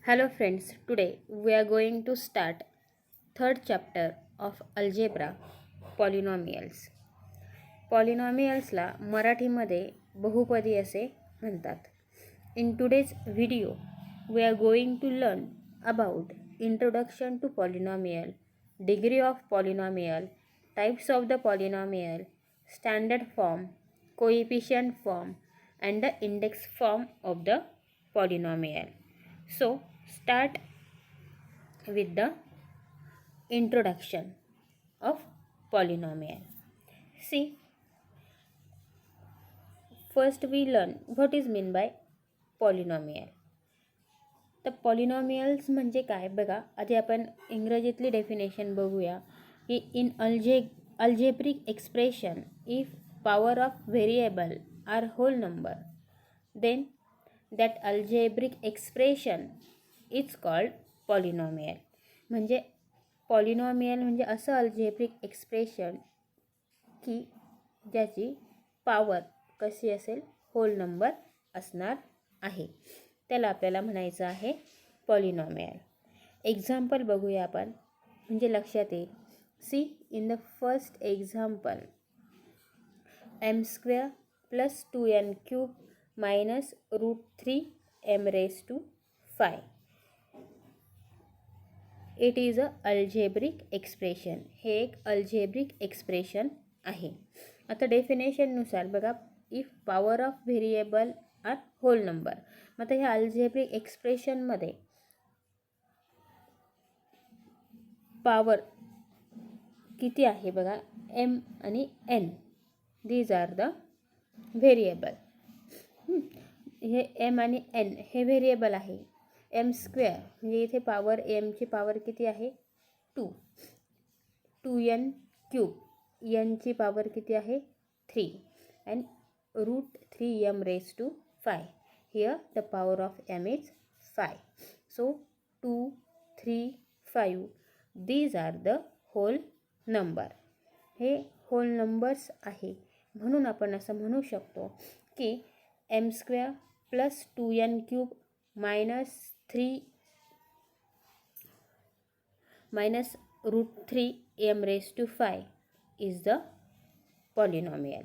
Hello friends, today we are going to start third chapter of algebra polynomials. पॉलिनॉमियल्सला मराठीमध्ये बहुपदी असे म्हणतात. In today's video we are going to learn about introduction to polynomial, degree of polynomial, types of the polynomial, standard form, coefficient form and the index form of the polynomial. So start with the introduction of polynomial. See, first we learn what is mean by polynomial. तर polynomials म्हणजे काय बघा, आधी आपण इंग्रजीतली definition बघूया की in algebraic expression if power of variable are whole number then that algebraic expression is called polynomial. म्हणजे पॉलिनॉमियल म्हणजे असं अल्जेब्रिक एक्सप्रेशन की ज्याची पॉवर कशी असेल, होल नंबर असणार आहे, त्याला आपल्याला म्हणायचं आहे पॉलिनॉमियल. एक्झाम्पल बघूया आपण, म्हणजे लक्षात येईल. See in the first example m² + 2n³ - √3m⁵. It is a algebraic expression. हे एक अल्जेब्रिक एक्सप्रेशन आहे. आता डेफिनेशननुसार बघा, if power of variable are whole number. मग आता ह्या अल्जेब्रिक एक्सप्रेशनमध्ये पॉवर किती आहे बघा, m आणि n. These are the variable. हे m आणि n हे व्हेरिएबल आहे. m² म्हणजे इथे पॉवर mची पॉवर किती आहे 2. 2n³ nची पॉवर किती आहे 3 and √3m⁵. Here the power of m is 5. So 2, 3, 5 these are the whole number. हे होल नंबर्स आहे. म्हणून आपण असं म्हणू शकतो की m² + 2n³ - √3m⁵ is the polynomial.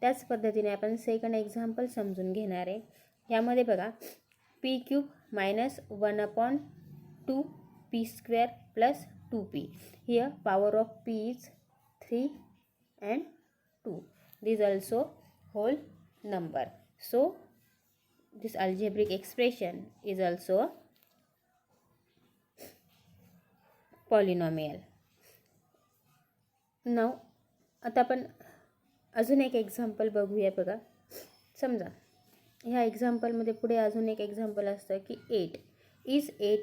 त्याच पद्धतीने आपण सेकंड एक्झाम्पल समजून घेणार आहे. यामध्ये बघा, p³ - 1/2p² + 2p. Here power of p is 3 and 2. This also whole number. So this algebraic expression is also a polynomial. Now आता आपण अजून एक एक्झाम्पल बघूया. बघा, समजा ह्या एक्झाम्पलमध्ये पुढे अजून एक एक्झाम्पल असतं की 8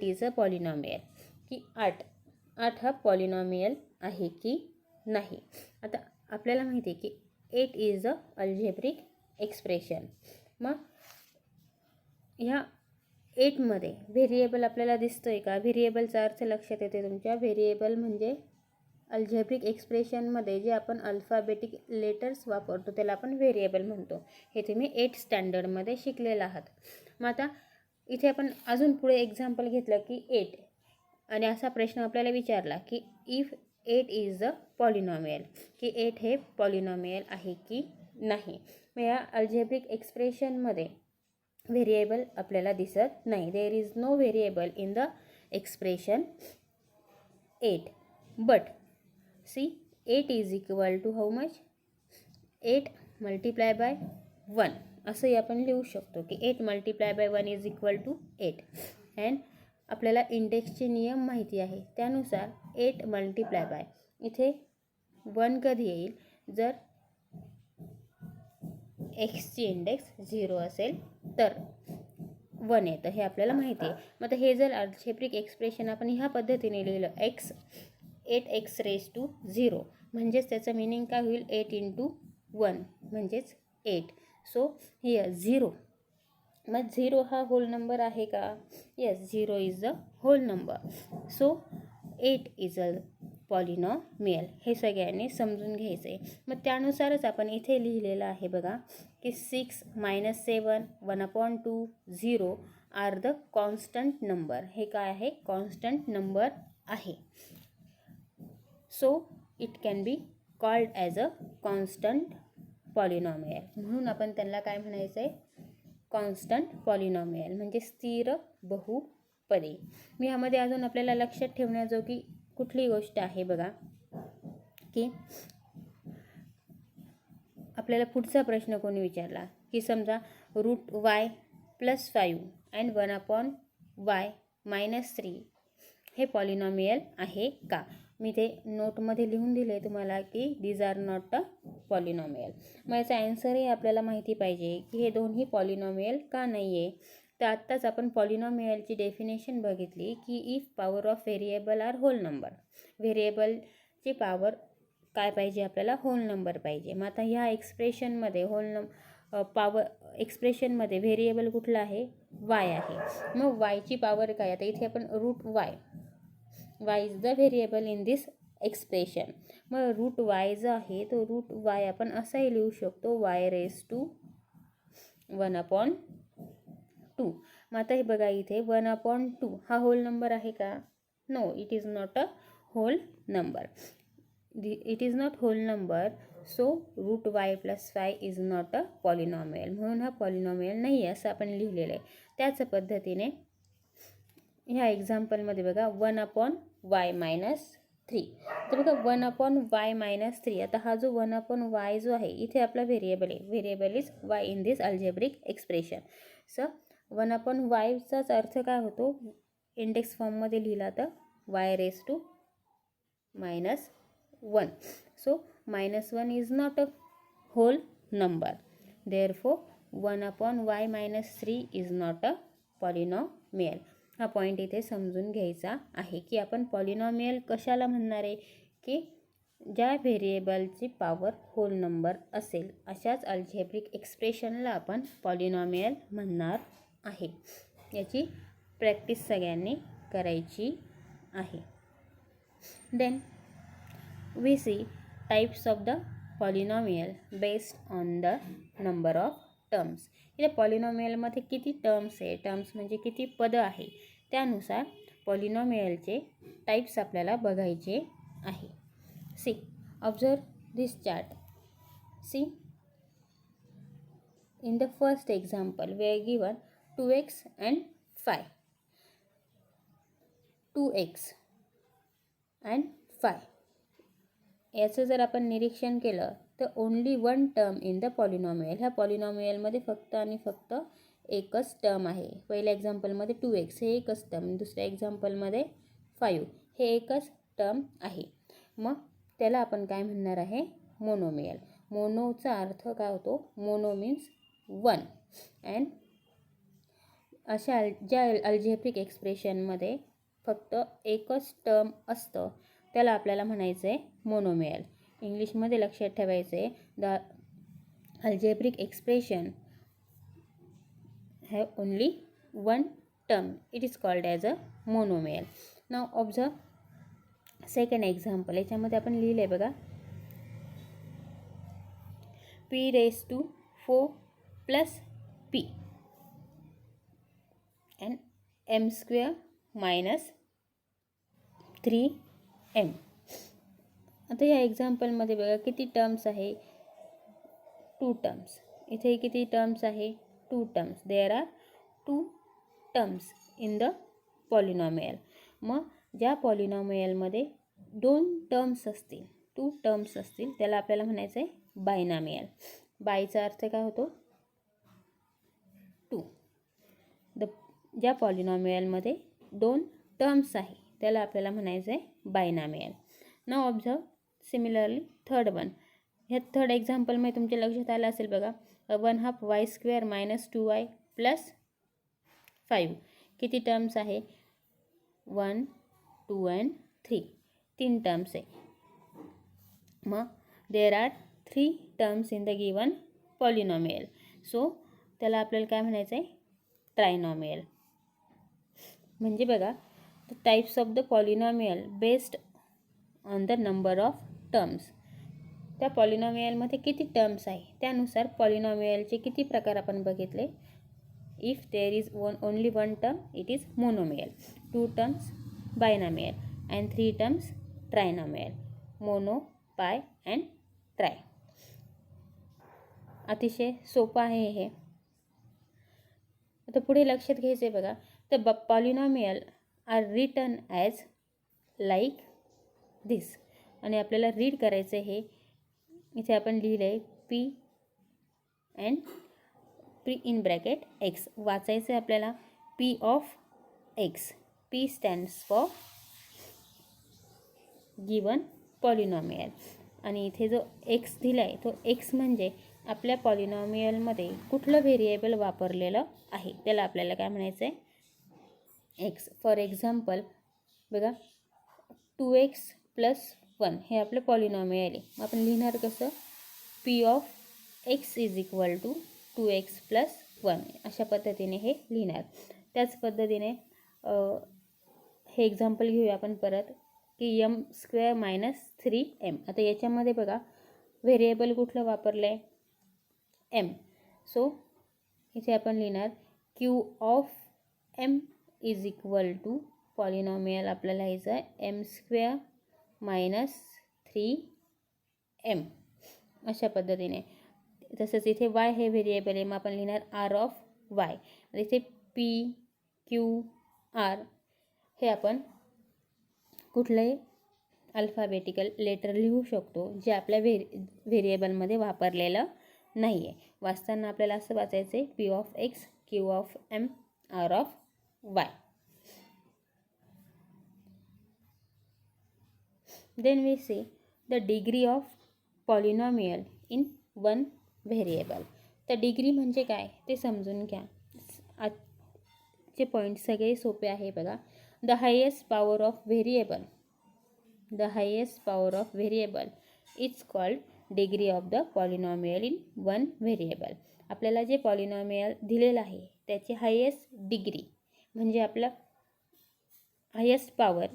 इज अ पॉलिनॉमियल. की 8 हा पॉलिनॉमियल आहे की नाही. आता आपल्याला माहिती आहे की 8 इज अ अल्जेब्रिक एक्सप्रेशन. मग ह्या 8मध्ये व्हेरिएबल आपल्याला दिसतोय का? व्हेरिएबलचा अर्थ लक्षात येते तुमच्या. व्हेरिएबल म्हणजे अल्जेब्रिक एक्सप्रेशनमध्ये जे आपण अल्फाबेटिक लेटर्स वापरतो त्याला आपण व्हेरिएबल म्हणतो. हे तुम्ही 8th स्टँडर्डमध्ये शिकलेला आहात. मग आता इथे आपण अजून पुढे एक्झाम्पल घेतलं की 8 आणि असा प्रश्न आपल्याला विचारला की इफ 8 इज अ पॉलिनॉमियल, की 8 हे पॉलिनॉमियल आहे की नाही. मग या अल्जेब्रिक एक्सप्रेशनमध्ये व्हेरिएबल आपल्याला दिसत नाही. There is no variable in the expression 8. But see 8 is equal to how much? 8 × 1 असंही आपण लिहू शकतो की 8 × 1 इज इक्वल टू 8. अँड आपल्याला इंडेक्सचे नियम माहिती आहे, त्यानुसार 8 × इथे 1 कधी येईल? जर एक्सची इंडेक्स 0 असेल तर 1 येतं, हे आपल्याला माहिती आहे. मग आता हे जर अल्जेब्रिक एक्सप्रेशन आपण ह्या पद्धतीने लिहिलं 8x⁻0 म्हणजेच त्याचं मिनिंग काय होईल? 8 × 1 म्हणजेच 8. So here 0. मग 0 हा होल नंबर आहे का? Yes, 0 is a whole number. So 8 is a polynomial. हे सगळ्यांनी समजून घ्यायचं आहे. मग त्यानुसारच आपण इथे लिहिलेलं आहे बघा की 6 - 7 1/2 0 आर द कॉन्स्टंट नंबर. हे काय आहे? कॉन्स्टंट नंबर आहे. So it can be called as a constant polynomial. म्हणून आपण त्यांना काय म्हणायचं आहे? कॉन्स्टंट पॉलिनॉमियल म्हणजे स्थिर बहुपदी. मी ह्यामध्ये अजून आपल्याला लक्षात ठेवण्याजोगी कुठली गोष्ट आहे बघा की आपल्याला पुढचा प्रश्न कोणी विचारला की समजा √y + 5 अँड 1/y - 3 हे पॉलिनॉमियल आहे का? मी ते नोटमध्ये लिहून दिले तुम्हाला की these are not a polynomial. मग याचा ॲन्सरही आपल्याला माहिती पाहिजे की हे दोन्ही पॉलिनॉमियल का नाही आहे. तर आत्ताच आपण पॉलिनॉमियलची डेफिनेशन बघितली की if power of variable are whole number. व्हेरिएबलची पॉवर काय पाहिजे आपल्याला? होल नंबर पाहिजे. मग आता ह्या एक्सप्रेशनमध्ये पॉवर एक्सप्रेशनमध्ये व्हेरिएबल कुठला आहे? वाय आहे. मग वायची पॉवर काय? आता इथे आपण √y is the variable in this expression. मग √y जो आहे तो √y आपण असाही लिहू शकतो y⁻² 1/2. मग आता हे बघा इथे 1/2 हा होल नंबर आहे का? No, it is not a whole number. It is not whole number. So √y + 5 is not a polynomial. म्हणून हा पॉलिनॉमियल नाही आहे असं आपण लिहिलेलं आहे. त्याच पद्धतीने ह्या एक्झाम्पलमध्ये बघा 1/y - 3. तर बघा 1/y - 3. आता हा जो 1/y जो आहे इथे आपला व्हेरिएबल आहे. Variable is y in this algebraic expression. So 1/yचाच अर्थ काय होतो? इंडेक्स फॉर्ममध्ये लिहिला तर y⁻⁻1. So -1 is not a whole number. Therefore 1/y - 3 is not a polynomial. हा पॉईंट इथे समजून घ्यायचा आहे की आपण पॉलिनॉमियल कशाला म्हणणार आहे की ज्या व्हेरिएबलची पॉवर होल नंबर असेल अशाच अल्जेब्रिक एक्सप्रेशनला आपण पॉलिनॉमियल म्हणणार आहे. याची प्रॅक्टिस सगळ्यांनी करायची आहे. Then we see types of the polynomial based on the number of terms. इथे पॉलिनॉमियलमध्ये किती टर्म्स आहे? टर्म्स म्हणजे किती पदं आहे त्यानुसार पॉलिनॉमियलचे टाइप्स आपल्याला बघायचे आहे. See, observe this chart. See, in the first example we are given 2x and 5. 2x and 5 याचं जर आपण निरीक्षण केलं तर only one term in the polynomial. ह्या पॉलिनॉमियलमध्ये फक्त आणि फक्त एकच टर्म आहे. पहिल्या एक्झाम्पलमध्ये 2x हे एकच टर्म, दुसऱ्या एक्झाम्पलमध्ये 5 हे एकच टर्म आहे. मग त्याला आपण काय म्हणणार आहे? मोनोमियल. मोनोचा अर्थ काय होतो? Mono means 1. अँड अशा ज्या अल्जेब्रिक एक्सप्रेशनमध्ये फक्त एकच टर्म असतं त्याला आपल्याला म्हणायचं आहे मोनोमियल. इंग्लिशमध्ये लक्षात ठेवायचं आहे the algebraic expression have only one term. It is called as a monomial. Now observe second example. याच्यामध्ये आपण लिहिलं आहे बघा p⁻4 + p and m² - 3m. आता या एक्झाम्पलमध्ये बघा किती टर्म्स आहे? 2 टर्म्स. इथे किती टर्म्स आहे? 2 terms. There are 2 terms in the polynomial. मग ज्या पॉलिनॉमियलमध्ये 2 टर्म्स असतील, 2 टर्म्स असतील त्याला आपल्याला म्हणायचं आहे बायनॉमियल. बायचा अर्थ काय होतो? 2. ज्या पॉलिनॉमियलमध्ये 2 टर्म्स आहे त्याला आपल्याला म्हणायचं आहे बायनॉमियल. नाव ऑब्झर्व सिमिलरली थर्ड वन. ह्या थर्ड एक्झाम्पलमध्ये तुमच्या लक्षात आलं असेल बघा 1/2 y² - 2y + 5. किती टर्म्स आहे? 1, 2 and 3. 3 टर्म्स आहे. मग there are 3 terms in the given polynomial. So त्याला आपल्याला काय म्हणायचं आहे? ट्रायनॉमियल. म्हणजे बघा the types of the polynomial based on the number of terms. त्या पॉलिनॉमियलमध्ये किती टर्म्स आहे त्यानुसार पॉलिनॉमियलचे किती प्रकार आपण बघितले. If there is only one term it is monomial, 2 terms binomial and 3 terms trinomial. Mono, bi and tri. अतिशय सोपं आहे हे. आता पुढे लक्षात घ्यायचं आहे बघा. तर polynomial are written as like this. आणि आपल्याला रीड करायचं हे इथे आपण लिहिलं आहे P and P in bracket X. वाचायचं आहे आपल्याला P of X. P stands for given polynomial. आणि इथे जो एक्स दिला आहे तो एक्स म्हणजे आपल्या पॉलिनॉमियलमध्ये कुठलं व्हेरिएबल वापरलेलं आहे त्याला आपल्याला काय म्हणायचं आहे एक्स. फॉर एक्झाम्पल बघा 2x + 1 हे आपलं पॉलिनॉमियल आहे. मग आपण लिहिणार कसं P of X is equal to 2x + 1 अशा पद्धतीने हे लिहिणार. त्याच पद्धतीने हे एक्झाम्पल घेऊया आपण परत की m² - 3m. आता याच्यामध्ये बघा व्हेरिएबल कुठलं वापरलं आहे m. सो इथे आपण लिहिणार Q of m is equal to polynomial आपल्याला लिहायचं आहे m² - 3m अशा पद्धतीने. तसंच इथे y हे व्हेरिएबल आहे मग आपण लिहिणार r ऑफ y. इथे p q r हे आपण कुठलंही अल्फाबेटिकल लेटर लिहू शकतो जे आपल्या व्हेरिएबलमध्ये वापरलेलं नाही आहे. वाचताना आपल्याला असं वाचायचं आहे P of X Q of M R of Y. Then we see the degree of polynomial in one variable. तर डिग्री म्हणजे काय ते समजून घ्या. आजचे पॉईंट सगळे सोपे आहे बघा. The highest power of variable, the highest power of variable is called degree of the polynomial in one variable. आपल्याला जे पॉलिनॉमियल दिलेलं आहे त्याची हायेस्ट डिग्री म्हणजे आपला हायेस्ट पॉवर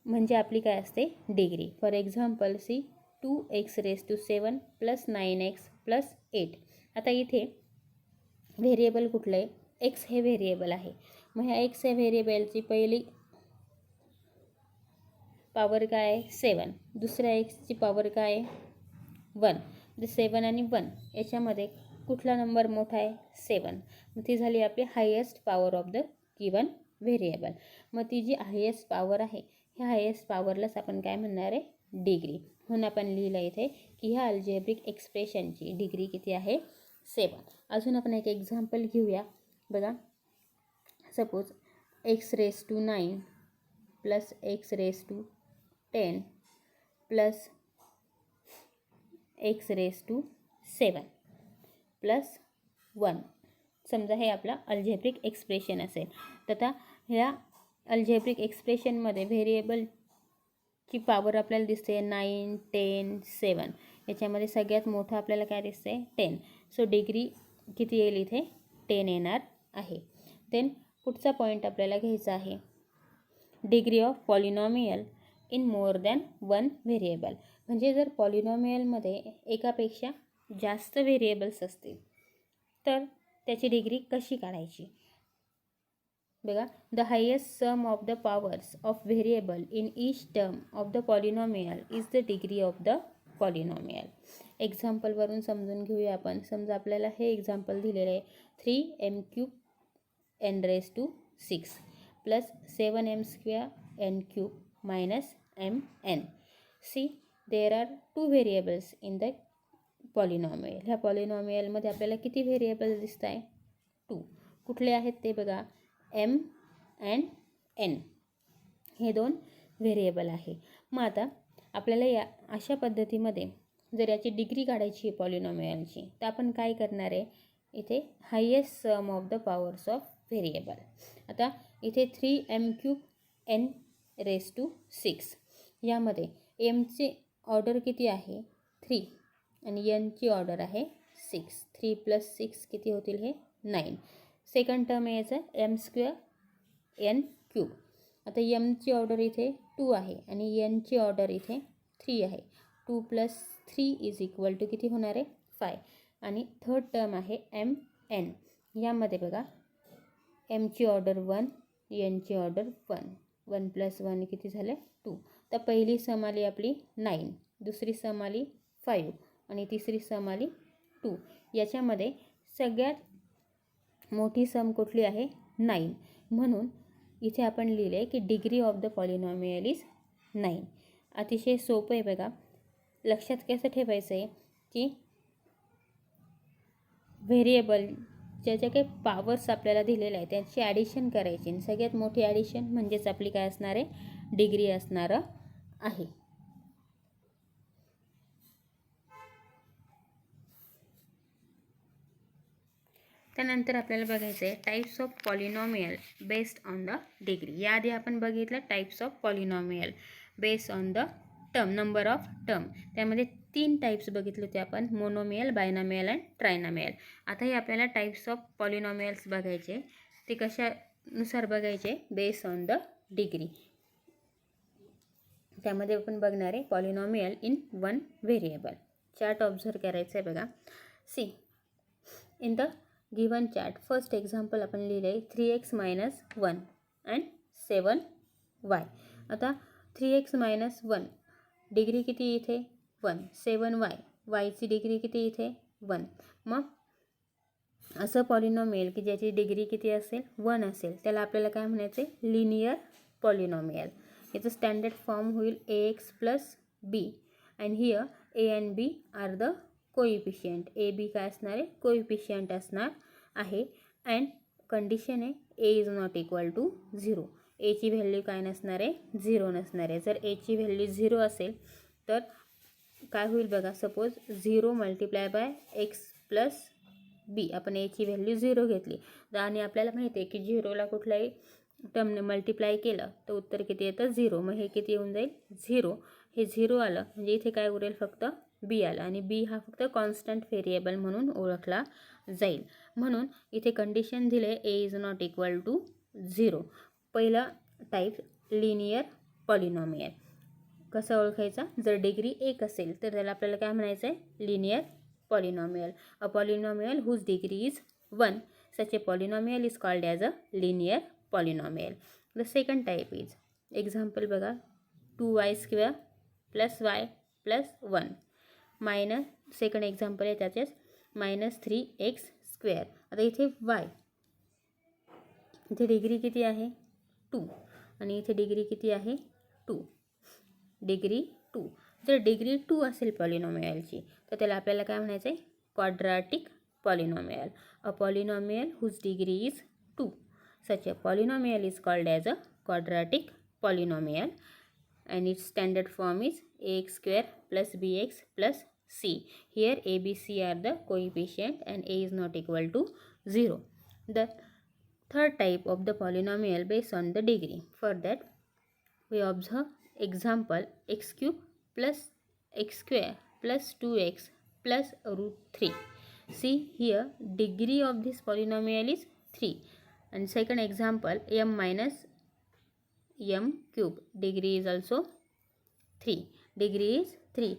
म्हणजे आपली काय असते degree. For example C 2x⁷ + 9x + 8. आता इथे व्हेरिएबल कुठलं आहे एक्स हे व्हेरिएबल आहे. मग ह्या एक्स या व्हेरिएबलची पहिली पॉवर काय आहे 7. दुसऱ्या एक्सची पॉवर काय आहे 1. म्हणजे 7 आणि 1 याच्यामध्ये कुठला नंबर मोठा आहे 7. मग ती झाली आपली highest power of the given variable. मग ती जी हायेस्ट पॉवर आहे ह्या हायेस्ट पॉवरलाच आपण काय म्हणणार आहे डिग्री. म्हणून आपण लिहिलं इथे की ह्या अल्जेब्रिक एक्सप्रेशनची डिग्री किती आहे 7. अजून आपण एक एक्झाम्पल घेऊया बघा. Suppose x⁹ + x⁻10 + x⁷ + 1. समजा हे आपलं अल्जेब्रिक एक्सप्रेशन असेल. तर आता ह्या अल्जेब्रिक एक्सप्रेशनमध्ये व्हेरिएबलची पॉवर आपल्याला दिसते 9, 10, 7. याच्यामध्ये सगळ्यात मोठं आपल्याला काय दिसते 10. सो डिग्री किती येईल इथे 10 येणार आहे. देन पुढचा पॉईंट आपल्याला घ्यायचा आहे degree of polynomial in more than one variable. म्हणजे जर पॉलिनॉमियलमध्ये एकापेक्षा जास्त व्हेरिएबल्स असतील तर त्याची डिग्री कशी काढायची बघा. The highest sum of the powers of variable in each term of the polynomial is the degree of the polynomial. एक्झाम्पलवरून समजून घेऊया आपण. समजा आपल्याला हे एक्झाम्पल दिलेलं आहे 3m³ n⁻6 + 7m² n³ - mn. See there are 2 variables in the polynomial. ह्या पॉलिनॉमियलमध्ये आपल्याला किती व्हेरिएबल्स दिसत आहे 2. कुठले आहेत ते बघा m अँड n हे 2 व्हेरिएबल आहे. मग आता आपल्याला या अशा पद्धतीमध्ये जर याची डिग्री काढायची आहे पॉलिनॉमियलची तर आपण काय करणार आहे इथे highest sum of the powers of variable. आता इथे 3m³ n⁻6 यामध्ये mची ऑर्डर किती आहे 3 आणि nची ऑर्डर आहे 6. 3 + 6 किती होतील हे 9. सेकंड टर्म याचं m² n³ आता यमची ऑर्डर इथे 2 आहे आणि एनची ऑर्डर इथे 3 आहे. 2 + 3 = किती होणार आहे? 5. आणि थर्ड टर्म आहे MN. यामध्ये बघा एमची ऑर्डर 1, एनची ऑर्डर 1. 1 + 1 किती झालं? 2. तर पहिली सम आली आपली 9, दुसरी सम आली 5 आणि तिसरी सम आली 2. याच्यामध्ये सगळ्यात मोठी सम कुठली आहे? 9. म्हणून इथे आपण लिहिले आहे की degree of the polynomial is 9. अतिशय सोपं आहे बघा. लक्षात कसं ठेवायचं आहे की व्हेरिएबल ज्याच्या काही पॉवर्स आपल्याला दिलेल्या आहे त्यांची ॲडिशन करायची आणि सगळ्यात मोठी ॲडिशन म्हणजेच आपली काय असणार आहे? डिग्री असणारं आहे. त्यानंतर आपल्याला बघायचं आहे types of polynomial based on the degree. याआधी आपण बघितलं types of polynomial based on the term, number of term. त्यामध्ये 3 टाईप्स बघितले होते आपण, मोनोमियल, बायनॉमियल अँड ट्रायनॉमियल. आता हे आपल्याला टाईप्स ऑफ पॉलिनॉमियल्स बघायचे. ते कशानुसार बघायचे? Based on the degree. त्यामध्ये आपण बघणार आहे polynomial in 1 variable. Chart observe करायचं आहे बघा. See in the given chart first example आपण लिहिले आहे 3x - 1 अँड 7y. आता 3x - 1 डिग्री किती इथे? 1. 7y, yची डिग्री किती इथे? 1. मग असं पॉलिनॉमियल की ज्याची डिग्री किती असेल? 1 असेल, त्याला आपल्याला काय म्हणायचं आहे? Linear polynomial. याचं स्टँडर्ड फॉर्म होईल ax + b and here a and b are the coefficient. A B काय असणार आहे? कोइफिशियंट असणार आहे. अँड कंडिशन आहे a ≠ 0. एची व्हॅल्यू काय नसणार आहे? 0 नसणार आहे. जर एची व्हॅल्यू 0 असेल तर काय होईल बघा. Suppose 0 × x + b. आपण एची व्हॅल्यू 0 घेतली आणि आपल्याला माहिती आहे की 0ला कुठल्याही टर्मने मल्टिप्लाय केलं तर उत्तर किती येतं? 0. मग हे किती येऊन जाईल? 0. हे 0 आलं म्हणजे इथे काय उरेल? फक्त बी आलं आणि बी हा फक्त कॉन्स्टंट व्हेरिएबल म्हणून ओळखला जाईल. म्हणून इथे कंडिशन दिले a ≠ 0. पहिला टाईप लिनियर पॉलिनॉमियल. कसं ओळखायचा? जर डिग्री 1 असेल तर त्याला आपल्याला काय म्हणायचं आहे? Linear polynomial. A polynomial whose degree is 1. Such a polynomial is called as a linear polynomial. The second type is example बघा 2y² + y + 1 minus. Second example आहे त्याच्याच -3x². आता इथे y, इथे डिग्री किती आहे? 2 आणि इथे डिग्री किती आहे? 2. डिग्री 2. जर डिग्री 2 असेल पॉलिनॉमियलची तर त्याला आपल्याला काय म्हणायचं आहे? Quadratic polynomial. A polynomial whose degree is 2. Such a polynomial is called as a quadratic polynomial and its standard form is ax² + bx + c. Here a, b, c are the coefficient and a is not equal to 0. The third type of the polynomial based on the degree. For that we observe example x³ + x² + 2x + √3. See here degree of this polynomial is 3. And second example m - m³ degree is also 3. Degree is 3.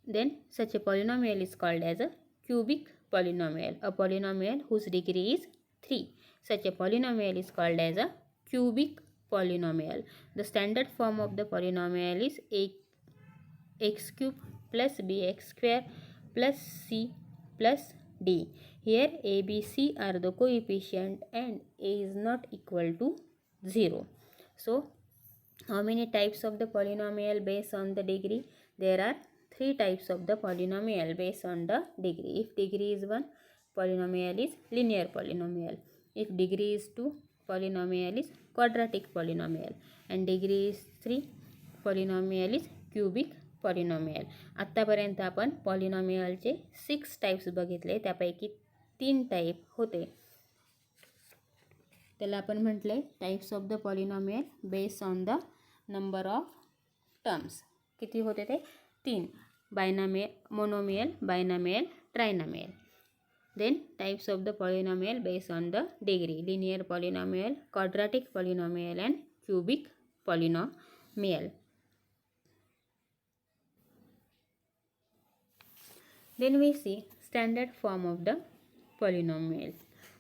Then such a polynomial is called as a cubic polynomial. A polynomial whose degree is 3. Such a polynomial is called as a cubic polynomial. The standard form of the polynomial is x³ + bx² + c + d. Here a, b, c are the coefficient and a is not equal to 0. So how many types of the polynomial based on the degree? There are 3 types of the polynomial based on the degree. If degree is 1, polynomial is linear polynomial. If degree is 2, polynomial is quadratic polynomial. And degree is 3, polynomial is cubic polynomial. आत्तापर्यंत आपण पॉलिनॉमियलचे 6 types बघितले. त्यापैकी 3 type होते त्याला आपण म्हटले types of the polynomial based on the number of terms. किती होते ते? 3. Binomial, monomial, binomial, trinomial. Then types of the polynomial based on the degree. Linear polynomial, quadratic polynomial and cubic polynomial. Then we see standard form of the polynomial.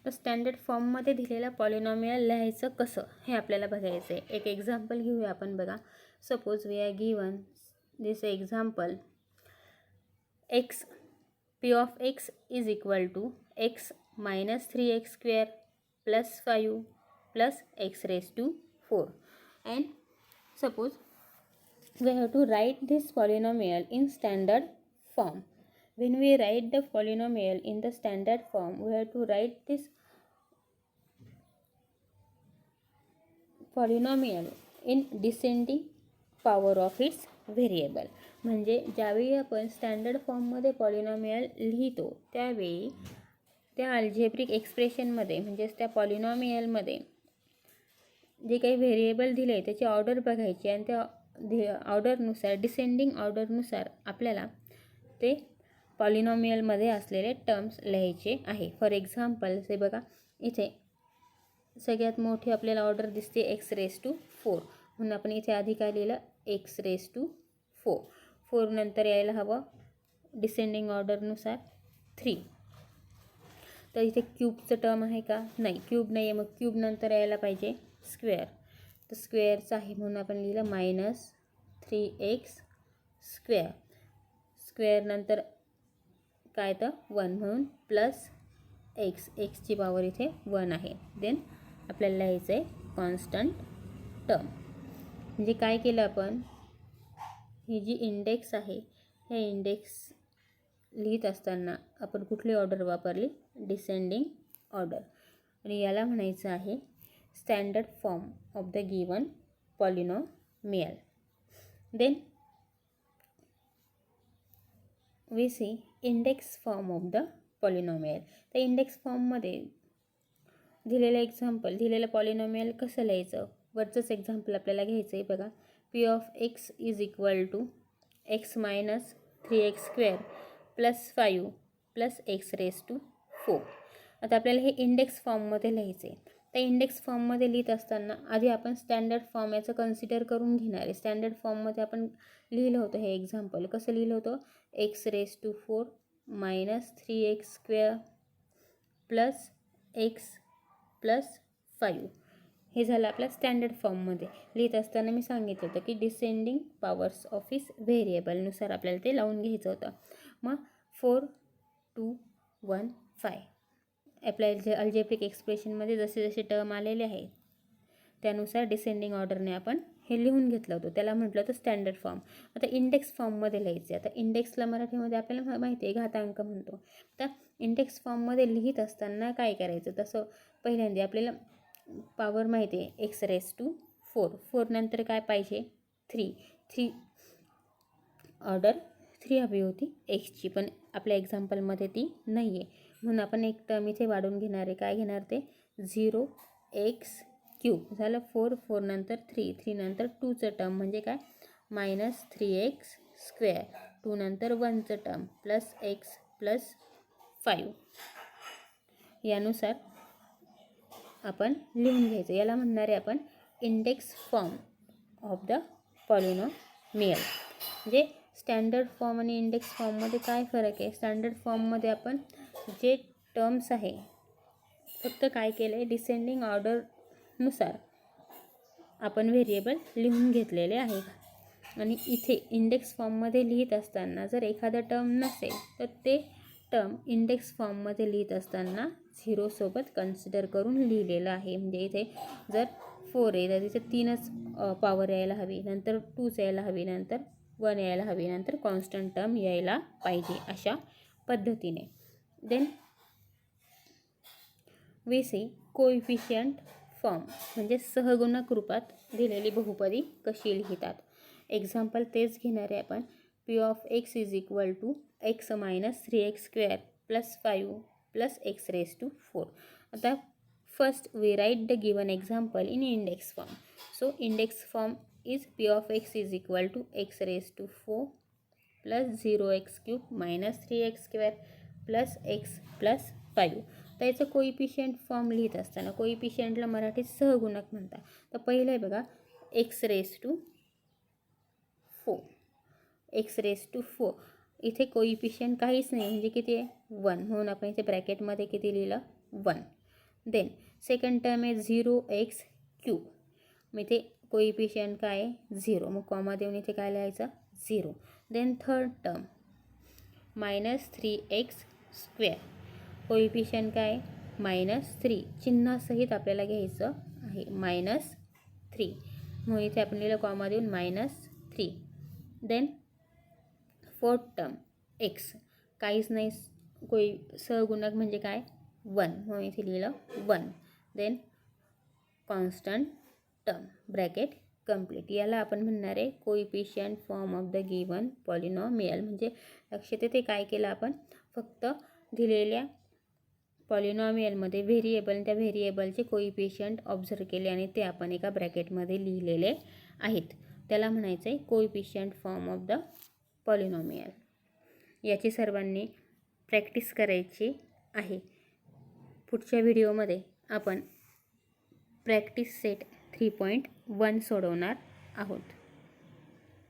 तर standard फॉर्ममध्ये दिलेला polynomial लिहायचं कसं हे आपल्याला बघायचं आहे. एक एक्झाम्पल घेऊया आपण बघा. Suppose we are given this example X P of X is equal to X minus 3x square plus 5 plus X raise to 4. And suppose we have to write this polynomial in standard form. When we write the polynomial in the standard form, we have to write this polynomial in descending power of its variable. म्हणजे ज्यावेळी आपण standard फॉर्ममध्ये polynomial लिहितो त्यावेळी त्या algebraic एक्सप्रेशनमध्ये म्हणजेच त्या पॉलिनॉमियलमध्ये जे काही व्हेरिएबल दिले त्याची ऑर्डर बघायची आणि त्या ऑर्डरनुसार डिसेंडिंग ऑर्डरनुसार आपल्याला ते पॉलिनॉमियलमध्ये असलेले टर्म्स लिहायचे आहे. फॉर एक्झाम्पल हे बघा इथे सगळ्यात मोठी आपल्याला ऑर्डर दिसते एक्स रेज टू 4 म्हणून आपण इथे आधी काय लिहिलं एक्स रेज टू 4 नंतर यायला हवं डिसेंडिंग ऑर्डरनुसार 3. तर इथे क्यूबचं टर्म आहे का नाही क्यूब नाही आहे मग क्यूब नंतर यायला पाहिजे स्क्वेअर. तर स्क्वेअरचं आहे म्हणून आपण लिहिलं मायनस 3x स्क्वेअर. स्क्वेअर नंतर काय तर 1 म्हणून प्लस एक्सची पॉवर इथे 1 आहे. देन आपल्याला लिहायचं आहे कॉन्स्टंट टर्म. म्हणजे काय केलं आपण ही जी इंडेक्स आहे ह्या इंडेक्स लिहित असताना आपण कुठली ऑर्डर वापरली डिसेंडिंग ऑर्डर आणि याला म्हणायचं आहे standard form of the given polynomial. Then we see index form of the polynomial. तर इंडेक्स फॉर्ममध्ये दिलेलं एक्झाम्पल दिलेलं पॉलिनॉमियल कसं लिहायचं वरचंच एक्झाम्पल आपल्याला घ्यायचं आहे बघा. P of X is equal to X minus 3x square plus 5 plus X raise to 4. आता आपल्याला हे इंडेक्स फॉर्ममध्ये लिहायचं आहे. त्या इंडेक्स फॉर्ममध्ये लिहित असताना आधी आपण स्टँडर्ड फॉर्म याचं कन्सिडर करून घेणार आहे. स्टँडर्ड फॉर्ममध्ये आपण लिहिलं होतं हे एक्झाम्पल कसं लिहिलं होतं X raise to 4 minus 3x square plus X plus 5. हे झालं आपल्या स्टँडर्ड फॉर्ममध्ये. लिहित असताना मी सांगितलं होतं की डिसेंडिंग पॉवर्स ऑफ इस व्हेरिएबलनुसार आपल्याला ते लावून घ्यायचं होतं. मग 4 2 1 5 आपल्या जे अल्जेब्रिक एक्सप्रेशनमध्ये जसे जसे टर्म आलेले आहेत त्यानुसार डिसेंडिंग ऑर्डरने आपण हे लिहून घेतलं होतं. त्याला म्हटलं होतं स्टँडर्ड फॉर्म. आता इंडेक्स फॉर्ममध्ये लिहायचे. आता इंडेक्सला मराठीमध्ये आपल्याला माहिती आहे घातांक म्हणतो. तर इंडेक्स फॉर्ममध्ये लिहित असताना काय करायचं तसं पहिल्यांदा आपल्याला पॉवर माहिती आहे एक्स रेज टू 4 नंतर काय पाहिजे 3 ऑर्डर 3 हवी होती एक्सची पण आपल्या एक्झाम्पलमध्ये ती नाही आहे म्हणून आपण एक टर्म इथे वाढवून घेणार आहे. काय घेणार ते 0x क्यूब झालं 4 नंतर 3 नंतर 2चं टर्म म्हणजे काय मायनस 3x स्क्वेअर 2 नंतर 1चं टर्म प्लस एक्स प्लस 5. यानुसार आपण लिहून घ्यायचं. याला म्हणणार आहे आपण index form of the polynomial. म्हणजे स्टँडर्ड फॉर्म आणि इंडेक्स फॉर्ममध्ये काय फरक आहे. स्टँडर्ड फॉर्ममध्ये आपण जे टर्म्स आहे फक्त काय केलं आहे डिसेंडिंग ऑर्डरनुसार आपण व्हेरिएबल लिहून घेतलेले आहे. आणि इथे इंडेक्स फॉर्ममध्ये लिहित असताना जर एखादा टर्म नसेल तर ते टर्म इंडेक्स फॉर्ममध्ये लिहित असताना 0 सोबत कन्सिडर करून लिहिलेलं आहे. म्हणजे इथे जर 4 आहे तर तिथे 3च पॉवर यायला हवी नंतर 2च यायला हवी नंतर 1 यायला हवी नंतर कॉन्स्टंट टर्म यायला पाहिजे अशा पद्धतीने. Then we see coefficient form म्हणजे सहगुणक रूपात दिलेली बहुपदी कशी लिहितात. एक्झाम्पल तेच घेणार आहे आपण. P of X is equal to X minus 3x square plus 5 plus X raise to 4. आता first we write the given example in index form. So index form is P of X is equal to X raise to 4 plus 0x cube minus 3x square plus X plus 5. तर याचं coefficient form लिहित असताना कोइफिशियंटला मराठीत सहगुणक म्हणतात. तर पहिलं आहे बघा x⁴ इथे कोइफिशियंट काहीच नाही म्हणजे किती आहे 1, म्हणून आपण इथे ब्रॅकेटमध्ये किती लिहिलं 1. देन सेकंड टर्म आहे 0x³ मग इथे कोइफिशियंट काय आहे 0, मग कॉमा देऊन इथे काय लिहायचं 0. Then third term -3x² coefficient काय आहे -3 चिन्हासहित आपल्याला घ्यायचं आहे -3, म्हणून इथे आपण लिहिलं कॉमा देऊन -3. देन फोर्थ टर्म x काहीच नाही सहगुणक म्हणजे काय 1, म्हणून इथे लिहिलं 1. Then constant term bracket complete. याला आपण म्हणणार आहे coefficient form of the given polynomial. म्हणजे लक्षात येते काय केलं आपण फक्त दिलेल्या पॉलिनॉमियलमध्ये व्हेरिएबल त्या व्हेरिएबलचे कोइफिशियंट ऑब्झर्व केले आणि ते आपण एका ब्रॅकेटमध्ये लिहिलेले आहेत. त्याला म्हणायचं आहे coefficient form of the polynomial. याची सर्वांनी प्रॅक्टिस करायची आहे. पुढच्या व्हिडिओमध्ये आपण प्रॅक्टिस सेट 3.1 सोडवणार आहोत.